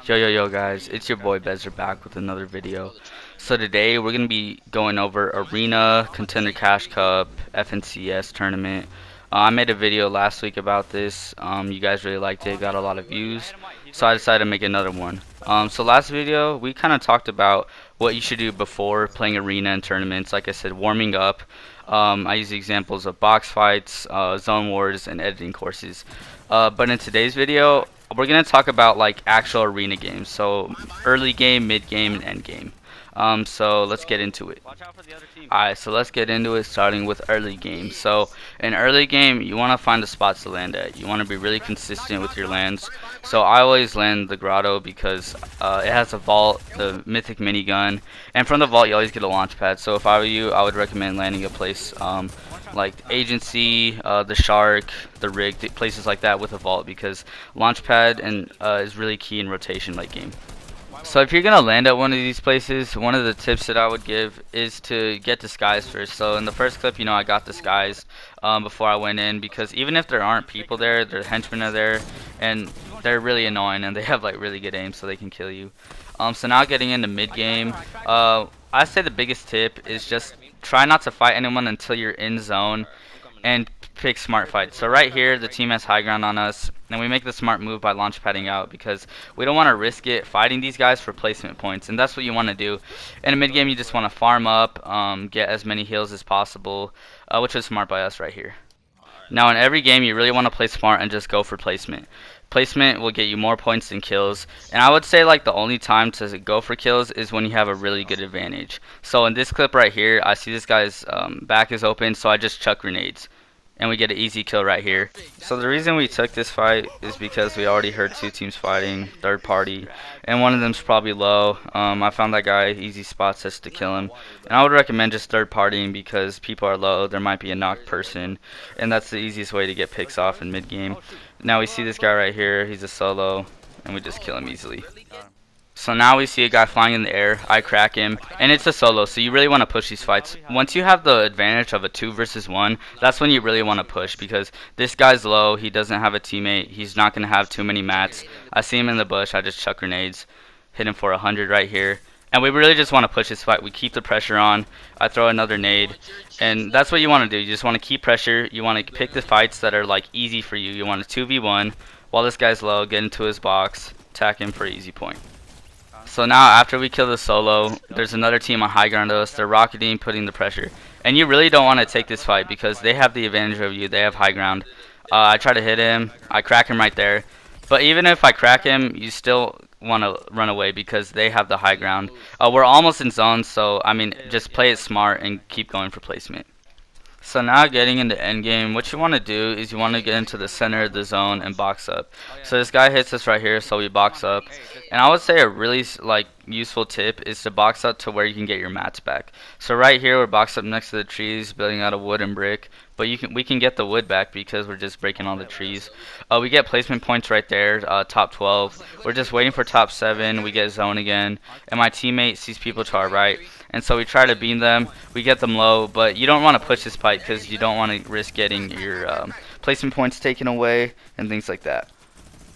Yo guys, it's your boy Bezer back with another video. So today we're gonna be going over Arena, Contender Cash Cup, FNCS tournament. I made a video last week about this. You guys really liked it, got a lot of views, so I decided to make another one. So last video we kind of talked about what you should do before playing Arena and tournaments. Like I said, warming up. I use examples of box fights, zone wars, and editing courses. But in today's video, we're gonna talk about like actual arena games, so early game, mid game, and end game. So let's get into it. Alright, so let's get into it, starting with early game. So in early game, you want to find the spots to land at. You want to be really consistent with your lands. So I always land the grotto because it has a vault, the mythic minigun, and from the vault you always get a launch pad. So if I were you, I would recommend landing a place like the agency, the shark, the rig, places like that with a vault, because launch pad and is really key in rotation late game. So if you're gonna land at one of these places, one of the tips that I would give is to get disguised first. So in the first clip, I got disguised before I went in, because even if there aren't people there, their henchmen are there, and they're really annoying, and they have like really good aim, so they can kill you. So now getting into mid game, I say the biggest tip is just try not to fight anyone until you're in zone, and pick smart fights. So right here, the team has high ground on us, and we make the smart move by launch padding out, because we don't want to risk it fighting these guys for placement points, and that's what you want to do. In a mid game, you just want to farm up, get as many heals as possible, which is smart by us right here. Now in every game, you really want to play smart and just go for placement. Placement will get you more points than kills, and I would say like the only time to go for kills is when you have a really good advantage. So in this clip right here, I see this guy's back is open, so I just chuck grenades, and we get an easy kill right here. So the reason we took this fight is because we already heard two teams fighting, third party, and one of them's probably low. I found that guy easy spots just to kill him, and I would recommend just third partying because people are low, there might be a knocked person, and that's the easiest way to get picks off in mid game. Now we see this guy right here, he's a solo, and we just kill him easily. So now we see a guy flying in the air, I crack him, and it's a solo, so you really want to push these fights. Once you have the advantage of a 2 versus 1, that's when you really want to push, because this guy's low, he doesn't have a teammate, he's not going to have too many mats. I see him in the bush, I just chuck grenades, hit him for 100 right here. And we really just want to push this fight, we keep the pressure on, I throw another nade, and that's what you want to do. You just want to keep pressure, you want to pick the fights that are like easy for you. You want to 2v1, while this guy's low, get into his box, attack him for an easy point. So now after we kill the solo, there's another team on high ground of us. They're rocketing, putting the pressure. And you really don't want to take this fight because they have the advantage of you. They have high ground. I try to hit him. I crack him right there. But even if I crack him, you still want to run away because they have the high ground. We're almost in zone, so I mean, just play it smart and keep going for placement. So now getting into endgame, what you want to do is you want to get into the center of the zone and box up. So this guy hits us right here, so we box up. And I would say a really useful tip is to box up to where you can get your mats back. So right here we're boxed up next to the trees, building out of wood and brick. But we can get the wood back because we're just breaking all the trees. We get placement points right there, top 12. We're just waiting for top 7. We get zone again, and my teammate sees people to our right, and so we try to beam them. We get them low, but you don't want to push this fight because you don't want to risk getting your placement points taken away and things like that.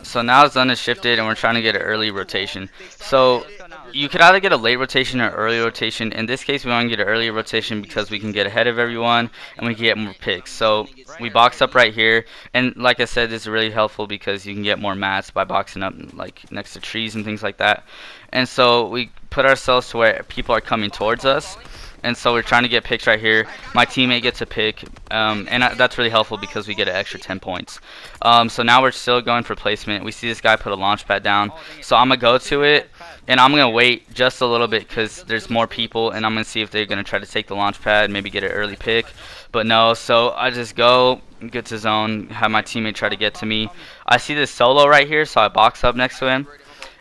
So now zone is shifted and we're trying to get an early rotation. So you could either get a late rotation or early rotation. In this case we want to get an early rotation because we can get ahead of everyone and we can get more picks. So we box up right here, and like I said, this is really helpful because you can get more mats by boxing up like next to trees and things like that. And so we put ourselves to where people are coming towards us, and so we're trying to get picks right here. My teammate gets a pick, and that's really helpful because we get an extra 10 points. So now we're still going for placement. We see this guy put a launch pad down, so I'm going to go to it, and I'm going to wait just a little bit because there's more people, and I'm going to see if they're going to try to take the launch pad, maybe get an early pick. But no, so I just go, get to zone, have my teammate try to get to me. I see this solo right here, so I box up next to him,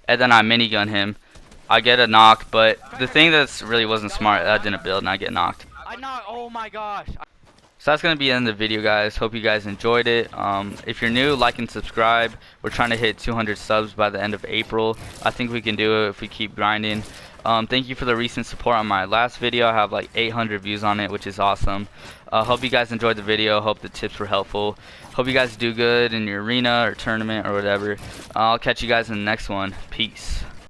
and then I minigun him. I get a knock, but the thing that's really wasn't smart, I didn't build and I get knocked. Oh my gosh. So that's going to be the end of the video, guys. Hope you guys enjoyed it. If you're new, like and subscribe. We're trying to hit 200 subs by the end of April. I think we can do it if we keep grinding. Thank you for the recent support on my last video. I have like 800 views on it, which is awesome. Hope you guys enjoyed the video. Hope the tips were helpful. Hope you guys do good in your arena or tournament or whatever. I'll catch you guys in the next one. Peace.